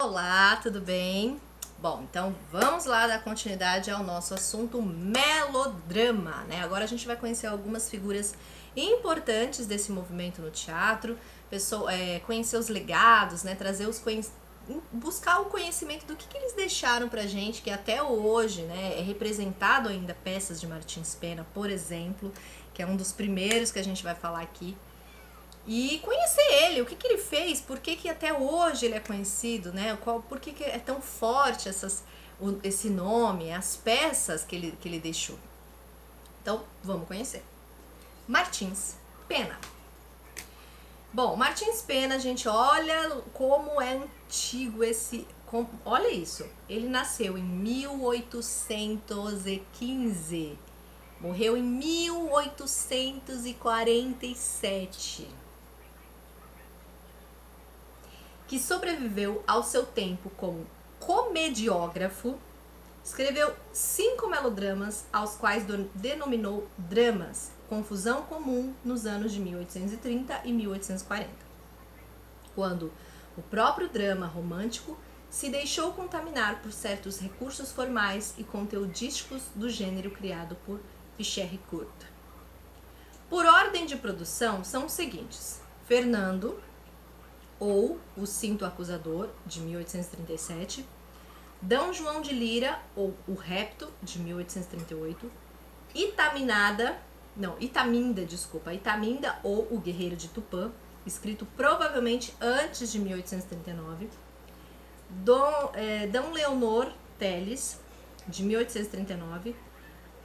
Olá, tudo bem? Bom, então vamos lá dar continuidade ao nosso assunto melodrama, né? Agora a gente vai conhecer algumas figuras importantes desse movimento no teatro, conhecer os legados, né? Buscar o conhecimento do que eles deixaram pra gente, que até hoje, né, é representado ainda peças de Martins Pena, por exemplo, que é um dos primeiros que a gente vai falar aqui. E conhecer ele, o que ele fez, por que até hoje ele é conhecido, né? Por que é tão forte esse nome, as peças que ele deixou. Então, vamos conhecer. Martins Pena. Bom, Martins Pena, gente, olha como é antigo olha isso, ele nasceu em 1815, morreu em 1847. Que sobreviveu ao seu tempo como comediógrafo, escreveu 5 melodramas, aos quais denominou dramas, confusão comum nos anos de 1830 e 1840, quando o próprio drama romântico se deixou contaminar por certos recursos formais e conteudísticos do gênero criado por Pichère-Court. Por ordem de produção, são os seguintes: Fernando, ou O Cinto Acusador, de 1837, D. João de Lira, ou O Repto, de 1838, Itaminda, ou O Guerreiro de Tupã, escrito provavelmente antes de 1839, D. Leonor Teles, de 1839,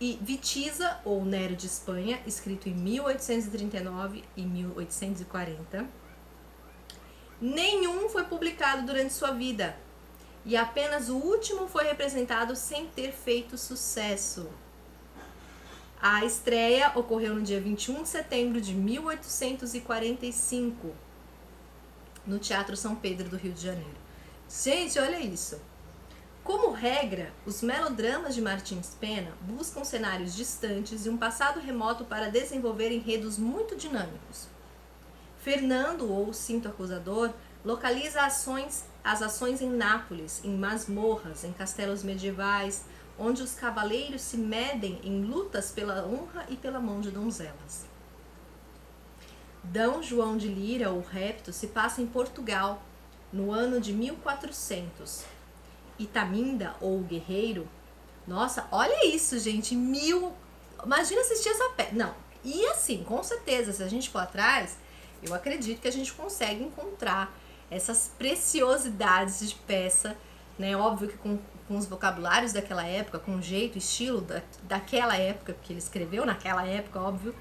e Vitiza, ou Nero de Espanha, escrito em 1839 e 1840. Nenhum foi publicado durante sua vida, e apenas o último foi representado sem ter feito sucesso. A estreia ocorreu no dia 21 de setembro de 1845, no Teatro São Pedro do Rio de Janeiro. Gente, olha isso! Como regra, os melodramas de Martins Pena buscam cenários distantes e um passado remoto para desenvolver enredos muito dinâmicos. Fernando, ou Cinto Acusador, localiza as ações em Nápoles, em masmorras, em castelos medievais, onde os cavaleiros se medem em lutas pela honra e pela mão de donzelas. D. João de Lira, ou Repto, se passa em Portugal, no ano de 1400. Itaminda, ou O Guerreiro, nossa, olha isso, gente, imagina assistir essa peça. Não, e assim, com certeza, se a gente for atrás, eu acredito que a gente consegue encontrar essas preciosidades de peça, né? Óbvio que com os vocabulários daquela época, com o jeito, estilo daquela época, porque ele escreveu naquela época, óbvio.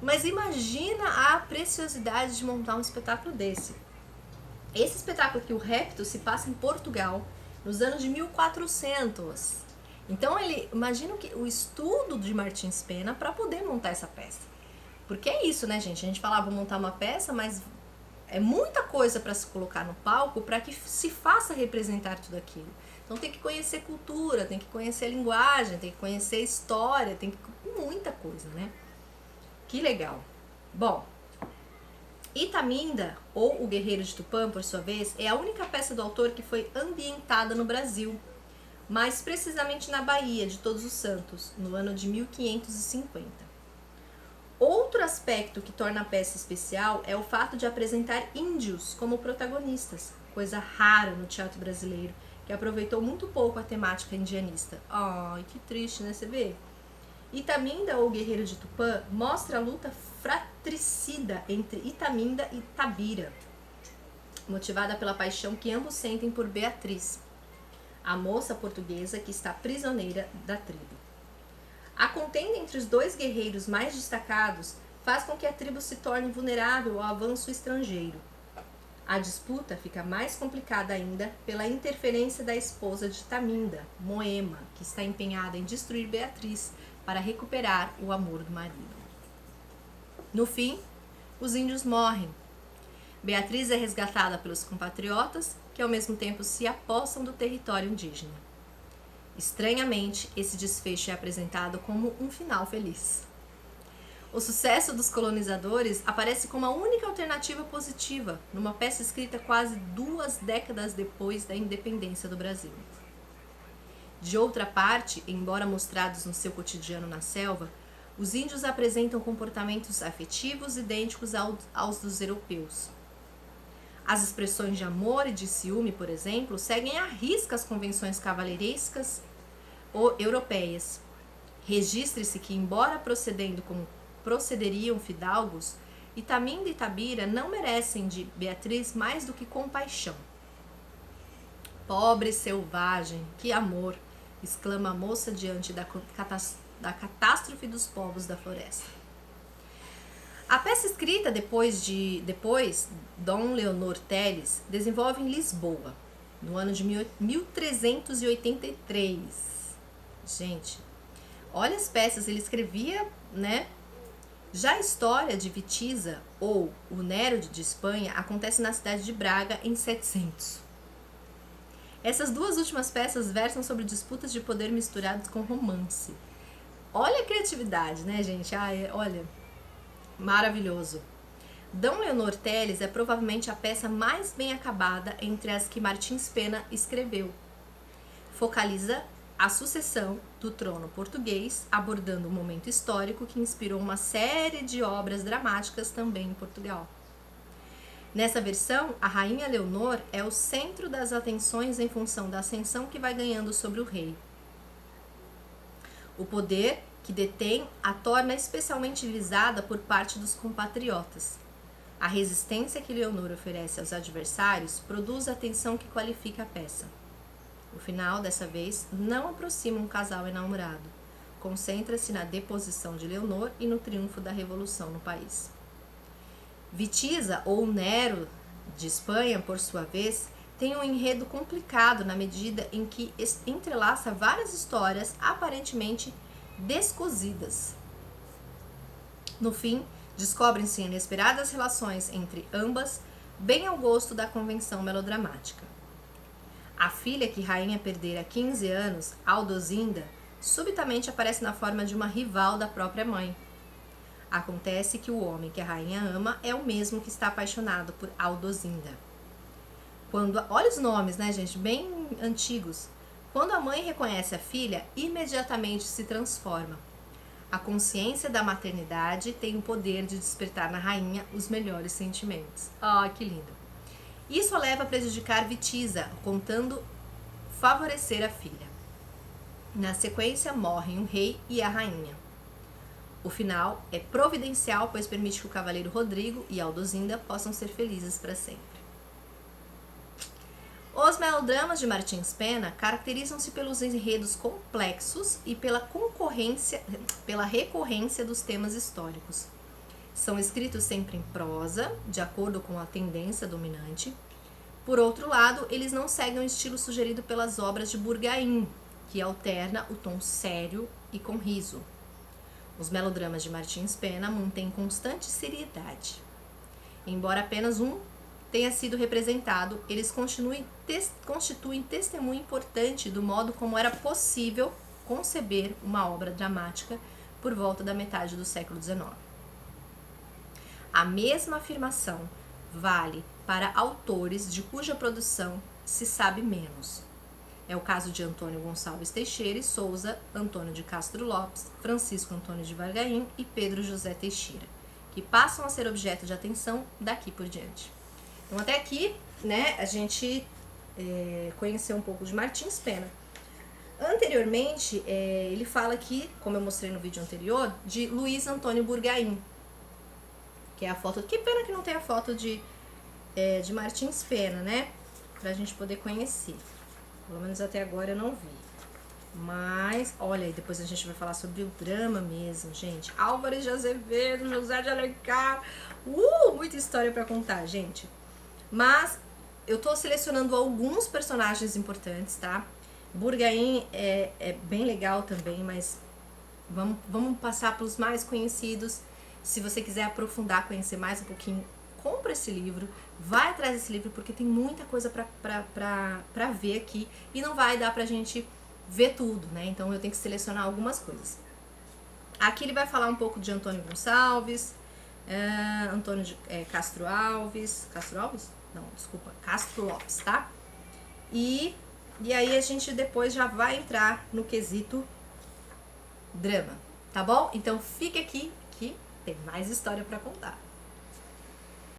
Mas imagina a preciosidade de montar um espetáculo desse. Esse espetáculo aqui, O Repto, se passa em Portugal, nos anos de 1400. Então, imagina o estudo de Martins Pena para poder montar essa peça. Porque é isso, né, gente? A gente falava, vou montar uma peça, mas é muita coisa para se colocar no palco para que se faça representar tudo aquilo. Então tem que conhecer cultura, tem que conhecer linguagem, tem que conhecer história, tem que muita coisa, né? Que legal. Bom, Itaminda, ou O Guerreiro de Tupã, por sua vez, é a única peça do autor que foi ambientada no Brasil, mais precisamente na Bahia de Todos os Santos, no ano de 1550. Outro aspecto que torna a peça especial é o fato de apresentar índios como protagonistas, coisa rara no teatro brasileiro, que aproveitou muito pouco a temática indianista. Ai, que triste, né? Você vê? Itaminda, ou Guerreiro de Tupã, mostra a luta fratricida entre Itaminda e Tabira, motivada pela paixão que ambos sentem por Beatriz, a moça portuguesa que está prisioneira da tribo. A contenda entre os dois guerreiros mais destacados faz com que a tribo se torne vulnerável ao avanço estrangeiro. A disputa fica mais complicada ainda pela interferência da esposa de Itaminda, Moema, que está empenhada em destruir Beatriz para recuperar o amor do marido. No fim, os índios morrem. Beatriz é resgatada pelos compatriotas, que ao mesmo tempo se apossam do território indígena. Estranhamente, esse desfecho é apresentado como um final feliz. O sucesso dos colonizadores aparece como a única alternativa positiva numa peça escrita quase 2 décadas depois da independência do Brasil. De outra parte, embora mostrados no seu cotidiano na selva, os índios apresentam comportamentos afetivos idênticos aos dos europeus. As expressões de amor e de ciúme, por exemplo, seguem à risca as convenções cavalheirescas ou europeias. Registre-se que, embora procedendo como procederiam fidalgos, Itamindo e Itabira não merecem de Beatriz mais do que compaixão. Pobre selvagem, que amor! Exclama a moça diante da catástrofe dos povos da floresta. A peça escrita depois, Dom Leonor Teles desenvolve em Lisboa, no ano de 1383. Gente, olha as peças, ele escrevia, né? Já a história de Vitiza, ou o Nero de Espanha, acontece na cidade de Braga em 700. Essas duas últimas peças versam sobre disputas de poder misturados com romance. Olha a criatividade, né, gente? Olha, maravilhoso. Dom Leonor Teles é provavelmente a peça mais bem acabada entre as que Martins Pena escreveu. Focaliza a sucessão do trono português, abordando um momento histórico que inspirou uma série de obras dramáticas também em Portugal. Nessa versão, a rainha Leonor é o centro das atenções em função da ascensão que vai ganhando sobre o rei. O poder que detém a torna especialmente visada por parte dos compatriotas. A resistência que Leonor oferece aos adversários produz a tensão que qualifica a peça. O final, dessa vez, não aproxima um casal enamorado. Concentra-se na deposição de Leonor e no triunfo da revolução no país. Vitiza, ou Nero de Espanha, por sua vez, tem um enredo complicado na medida em que entrelaça várias histórias aparentemente descosidas. No fim, descobrem-se inesperadas relações entre ambas, bem ao gosto da convenção melodramática. A filha que Rainha perdera há 15 anos, Aldozinda, subitamente aparece na forma de uma rival da própria mãe. Acontece que o homem que a rainha ama é o mesmo que está apaixonado por Aldozinda. Olha os nomes, né, gente? Bem antigos. Quando a mãe reconhece a filha, imediatamente se transforma. A consciência da maternidade tem o poder de despertar na rainha os melhores sentimentos. Que lindo! Isso a leva a prejudicar Vitiza, contando favorecer a filha. Na sequência, morrem o rei e a rainha. O final é providencial, pois permite que o cavaleiro Rodrigo e Aldozinda possam ser felizes para sempre. Os melodramas de Martins Pena caracterizam-se pelos enredos complexos e pela recorrência dos temas históricos. São escritos sempre em prosa, de acordo com a tendência dominante. Por outro lado, eles não seguem o estilo sugerido pelas obras de Burgain, que alterna o tom sério e com riso. Os melodramas de Martins Pena mantêm constante seriedade. Embora apenas um tenha sido representado, eles constituem testemunho importante do modo como era possível conceber uma obra dramática por volta da metade do século XIX. A mesma afirmação vale para autores de cuja produção se sabe menos. É o caso de Antônio Gonçalves Teixeira e Souza, Antônio de Castro Lopes, Francisco Antônio de Vargaim e Pedro José Teixeira, que passam a ser objeto de atenção daqui por diante. Então, até aqui, né, a gente conheceu um pouco de Martins Pena. Anteriormente, ele fala aqui, como eu mostrei no vídeo anterior, de Luiz Antônio Burgain, que é a foto. Que pena que não tem a foto de Martins Pena, né? Pra gente poder conhecer. Pelo menos até agora eu não vi. Mas, olha aí, depois a gente vai falar sobre o drama mesmo, gente. Álvares de Azevedo, José de Alencar. Muita história pra contar, gente. Mas eu tô selecionando alguns personagens importantes, tá? Burgain é bem legal também, mas vamos passar pelos mais conhecidos. Se você quiser aprofundar, conhecer mais um pouquinho, compra esse livro, vai atrás desse livro, porque tem muita coisa pra ver aqui e não vai dar pra gente ver tudo, né? Então eu tenho que selecionar algumas coisas. Aqui ele vai falar um pouco de Antônio Gonçalves, Antônio de Castro Alves. Castro Alves? Não, desculpa, Castro Lopes, tá? E aí a gente depois já vai entrar no quesito drama, tá bom? Então fique aqui que tem mais história pra contar.